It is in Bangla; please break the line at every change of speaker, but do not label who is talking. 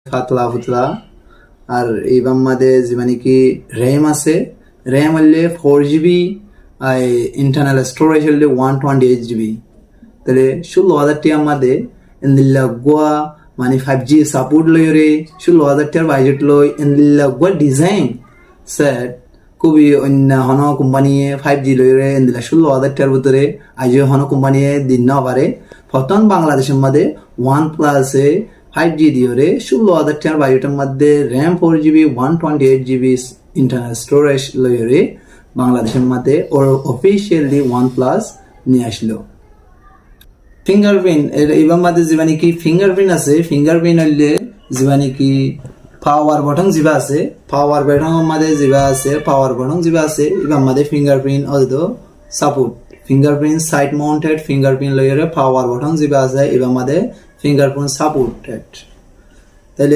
পাতলা ফুতলা আর এইবার মাঝে মানে কি র্যাম আছে র্যাম হলে 4 GB আর ইন্টারনাল স্টোরেজ হলে 128 GB তাহলে 16,000 টাকার মধ্যে এন্দিল্লা গোয়া মানে 5G সাপোর্ট লইরে 16,000 টাকার বাজেট লই এন্দিল্লা গোয়া ডিজাইন সেট খুবই অন্য হন কোম্পানি 5G লইরে এন্দিল্লা 16,000 টাকার ভিতরে আজ হন কোম্পানি দিন না পারে প্রথম বাংলাদেশের মধ্যে OnePlus 5G দিয়ে 16,000 টাকার বাজেটের মধ্যে RAM 4 GB 128 GB internal storage লইরে বাংলাদেশের মধ্যে অফিসিয়ালি OnePlus নিয়ে আসলো ফিঙ্গারপ্রিন্ট এইবার মধ্যে যেবানি কি ফিঙ্গারপ্রিন্ট আছে ফিঙ্গারপ্রিন্ট হইলে যেবানি কি পাওয়ার বাটন যেবা আছে পাওয়ার বাটনের মধ্যে যেবা আছে পাওয়ার বাটন যেবা আছে এবার মধ্যে fingerprint although support fingerprint side mounted fingerprint লইরে পাওয়ার বাটন যেবা আছে এবার মধ্যে ফিঙ্গারপ্রিন্ট সাপোর্টেড